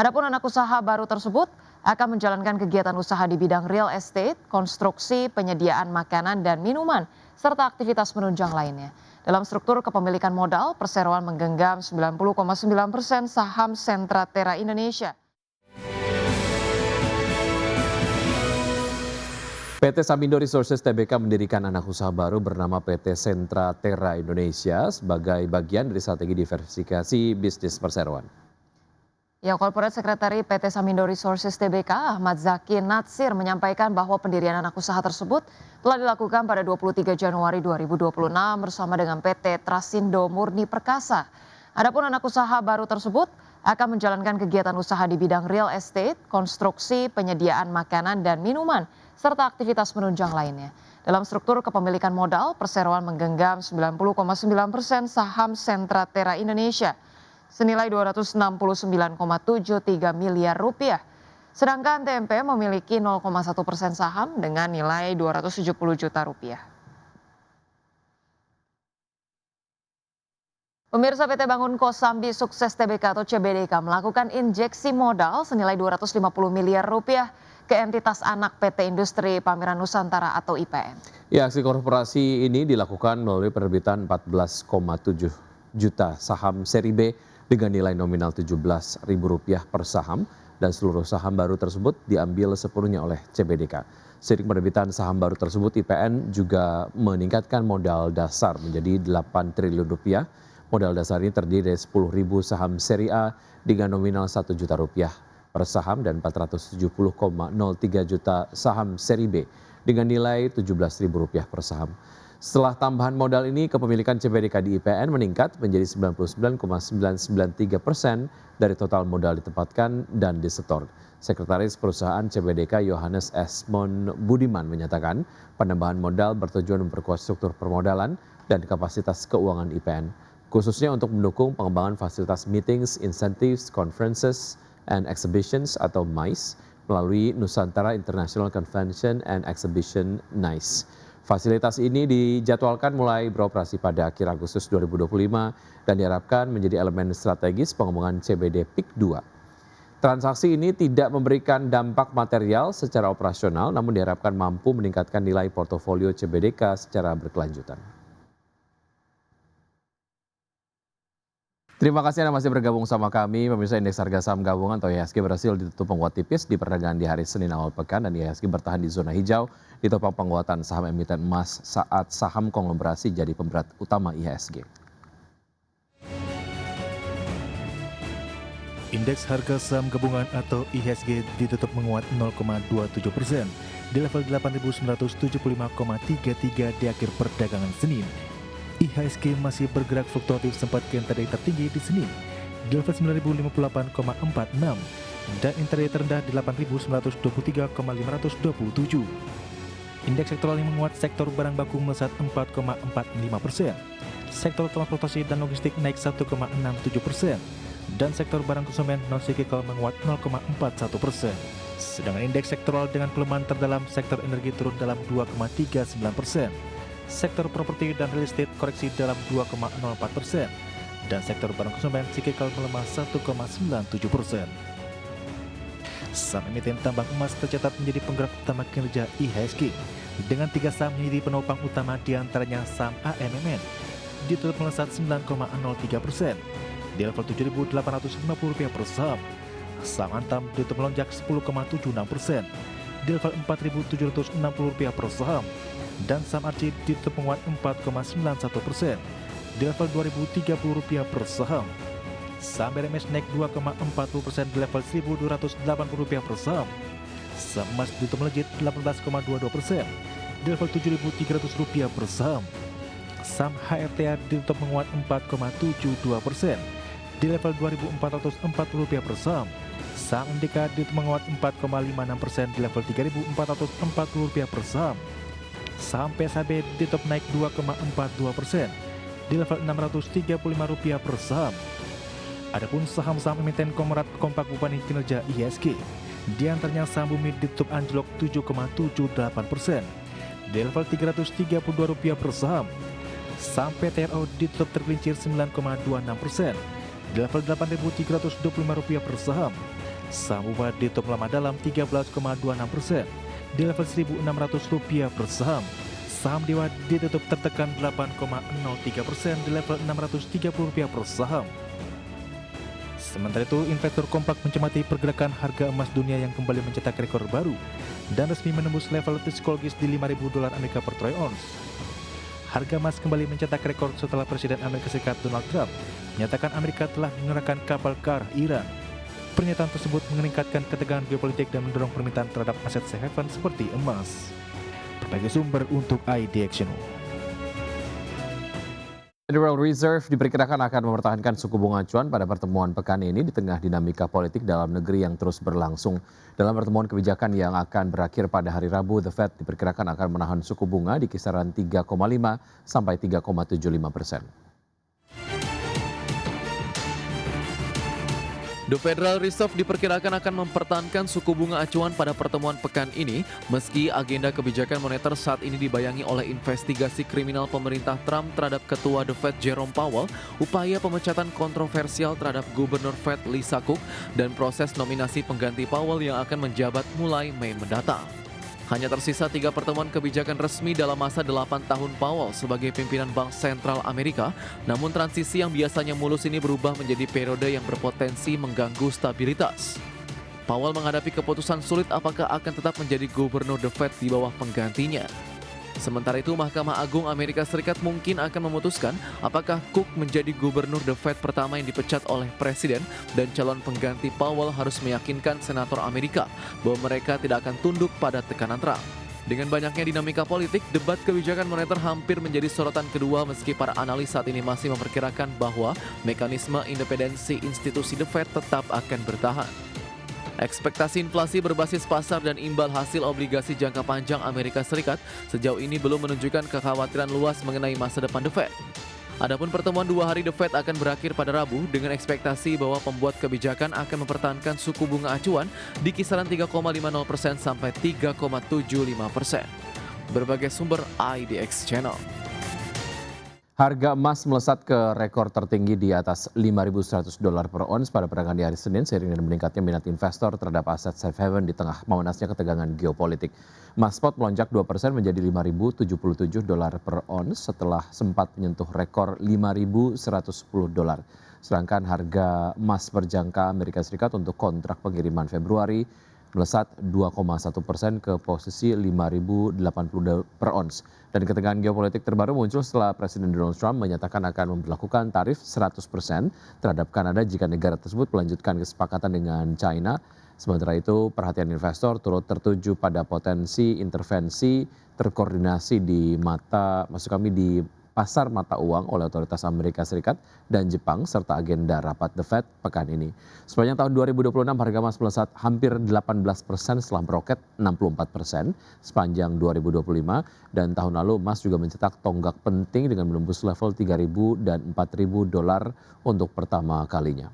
Adapun anak usaha baru tersebut akan menjalankan kegiatan usaha di bidang real estate, konstruksi, penyediaan makanan dan minuman, serta aktivitas penunjang lainnya. Dalam struktur kepemilikan modal, perseroan menggenggam 90,9% saham Sentra Terra Indonesia. PT Samindo Resources Tbk mendirikan anak usaha baru bernama PT Sentra Terra Indonesia sebagai bagian dari strategi diversifikasi bisnis perseroan. Ya, Corporate Secretary PT Samindo Resources Tbk Ahmad Zaki Natsir menyampaikan bahwa pendirian anak usaha tersebut telah dilakukan pada 23 Januari 2026 bersama dengan PT Trasindo Murni Perkasa. Adapun anak usaha baru tersebut akan menjalankan kegiatan usaha di bidang real estate, konstruksi, penyediaan makanan dan minuman, serta aktivitas penunjang lainnya. Dalam struktur kepemilikan modal, perseroan menggenggam 90,9% saham Sentra Terra Indonesia senilai 269,73 miliar rupiah. Sedangkan TMP memiliki 0,1% saham dengan nilai 270 juta rupiah. Pemirsa, PT Bangun Kosambi Sukses Tbk atau CBDK melakukan injeksi modal senilai 250 miliar rupiah ke entitas anak PT Industri Pameran Nusantara atau IPN. Ya, aksi korporasi ini dilakukan melalui penerbitan 14,7 juta saham seri B dengan nilai nominal Rp17.000 per saham dan seluruh saham baru tersebut diambil sepenuhnya oleh CBDK. Seiring penerbitan saham baru tersebut, IPN juga meningkatkan modal dasar menjadi Rp8 triliun. Modal dasar ini terdiri dari 10.000 saham seri A dengan nominal Rp1 juta per saham dan 470,03 juta saham seri B dengan nilai Rp17.000 per saham. Setelah tambahan modal ini, kepemilikan CBDK di IPN meningkat menjadi 99,993% dari total modal ditempatkan dan disetor. Sekretaris Perusahaan CBDK Yohanes Esmon Budiman menyatakan penambahan modal bertujuan memperkuat struktur permodalan dan kapasitas keuangan IPN, khususnya untuk mendukung pengembangan fasilitas meetings, incentives, conferences, and exhibitions atau MICE melalui Nusantara International Convention and Exhibition (NICE). Fasilitas ini dijadwalkan mulai beroperasi pada akhir Agustus 2025 dan diharapkan menjadi elemen strategis pengembangan CBD PIK 2. Transaksi ini tidak memberikan dampak material secara operasional, namun diharapkan mampu meningkatkan nilai portofolio CBDK secara berkelanjutan. Terima kasih Anda masih bergabung sama kami. Pemirsa, indeks harga saham gabungan atau IHSG berhasil ditutup menguat tipis di perdagangan di hari Senin awal pekan dan IHSG bertahan di zona hijau ditopang penguatan saham emiten emas saat saham konglomerasi jadi pemberat utama IHSG. Indeks harga saham gabungan atau IHSG ditutup menguat 0,27% di level 8.975,33 di akhir perdagangan Senin. IHSG masih bergerak fluktuatif sempat ke intraday tertinggi di Senin di level 9.058,46 dan intraday terendah di 8.923,527. Indeks sektoral yang menguat, sektor barang baku melesat 4,45%, sektor transportasi dan logistik naik 1,67%, dan sektor barang konsumen non-cyclical menguat 0,41%. Sedangkan indeks sektoral dengan pelemahan terdalam, sektor energi turun dalam 2,39%. Sektor properti dan real estate koreksi dalam 2,04%, dan sektor barang konsumen cyclical melemah 1,97%. Saham emiten tambang emas tercatat menjadi penggerak utama kinerja IHSG, dengan 3 saham menjadi penopang utama diantaranya saham AMMN ditutup melesat 9,03% di level Rp7.850 per saham. Saham Antam ditutup melonjak 10,76% di level Rp4.760 per saham. Dan saham Arci ditutup menguat 4,91% di level Rp2.030 per saham. Saham BRMS naik 2,40% di level Rp1.280 per saham. Saham emas ditutup melejit 18,22% di level Rp7.300 per saham. Saham HRTA ditutup menguat 4,72% di level Rp2.440 per saham. Saham MDK ditutup menguat 4,56% di level Rp3.440 per saham. Saham PSAB ditutup naik 2,42% di level Rp635 per saham. Adapun saham-saham emiten konglomerat kompak berbanding kinerja IHSG, diantaranya saham Bumi ditutup anjlok 7,78% di level Rp332 per saham. Saham PTRO ditutup tergelincir 9,26% di level Rp8.325 per saham. Saham UBA ditutup melemah dalam 13,26%, di level Rp1.600 per saham. Saham Dewa ditutup tertekan 8,03% di level Rp630 per saham. Sementara itu, investor kompak mencermati pergerakan harga emas dunia yang kembali mencetak rekor baru dan resmi menembus level psikologis di $5.000 Amerika per troy ounce. Harga emas kembali mencetak rekor setelah Presiden Amerika Serikat Donald Trump menyatakan Amerika telah mengerahkan kapal ke arah Iran. Pernyataan tersebut meningkatkan ketegangan geopolitik dan mendorong permintaan terhadap aset safe haven seperti emas. Berbagai sumber untuk IDX Channel. Federal Reserve diperkirakan akan mempertahankan suku bunga acuan pada pertemuan pekan ini di tengah dinamika politik dalam negeri yang terus berlangsung. Dalam pertemuan kebijakan yang akan berakhir pada hari Rabu, The Fed diperkirakan akan menahan suku bunga di kisaran 3,5 sampai 3,75%. The Federal Reserve diperkirakan akan mempertahankan suku bunga acuan pada pertemuan pekan ini, meski agenda kebijakan moneter saat ini dibayangi oleh investigasi kriminal pemerintah Trump terhadap Ketua The Fed Jerome Powell, upaya pemecatan kontroversial terhadap Gubernur Fed Lisa Cook, dan proses nominasi pengganti Powell yang akan menjabat mulai Mei mendatang. Hanya tersisa 3 pertemuan kebijakan resmi dalam masa 8 tahun Powell sebagai pimpinan Bank Sentral Amerika, namun transisi yang biasanya mulus ini berubah menjadi periode yang berpotensi mengganggu stabilitas. Powell menghadapi keputusan sulit apakah akan tetap menjadi gubernur The Fed di bawah penggantinya. Sementara itu, Mahkamah Agung Amerika Serikat mungkin akan memutuskan apakah Cook menjadi gubernur The Fed pertama yang dipecat oleh Presiden dan calon pengganti Powell harus meyakinkan senator Amerika bahwa mereka tidak akan tunduk pada tekanan Trump. Dengan banyaknya dinamika politik, debat kebijakan moneter hampir menjadi sorotan kedua meski para analis saat ini masih memperkirakan bahwa mekanisme independensi institusi The Fed tetap akan bertahan. Ekspektasi inflasi berbasis pasar dan imbal hasil obligasi jangka panjang Amerika Serikat sejauh ini belum menunjukkan kekhawatiran luas mengenai masa depan The Fed. Adapun pertemuan 2 hari The Fed akan berakhir pada Rabu dengan ekspektasi bahwa pembuat kebijakan akan mempertahankan suku bunga acuan di kisaran 3,50% sampai 3,75%. Berbagai sumber IDX Channel. Harga emas melesat ke rekor tertinggi di atas $5.100 per ons pada perdagangan di hari Senin seiring dengan meningkatnya minat investor terhadap aset safe haven di tengah memanasnya ketegangan geopolitik. Emas spot melonjak 2% menjadi $5.077 per ons setelah sempat menyentuh rekor $5.110. Sedangkan harga emas berjangka Amerika Serikat untuk kontrak pengiriman Februari melesat 2,1% ke posisi $5.080 per ons. Dan ketegangan geopolitik terbaru muncul setelah Presiden Donald Trump menyatakan akan memberlakukan tarif 100% terhadap Kanada jika negara tersebut melanjutkan kesepakatan dengan China. Sementara itu, perhatian investor turut tertuju pada potensi intervensi terkoordinasi di pasar mata uang oleh otoritas Amerika Serikat dan Jepang serta agenda rapat The Fed pekan ini. Sepanjang tahun 2026 harga emas melesat hampir 18% setelah meroket 64% sepanjang 2025 dan tahun lalu emas juga mencetak tonggak penting dengan menembus level $3.000 dan $4.000 untuk pertama kalinya.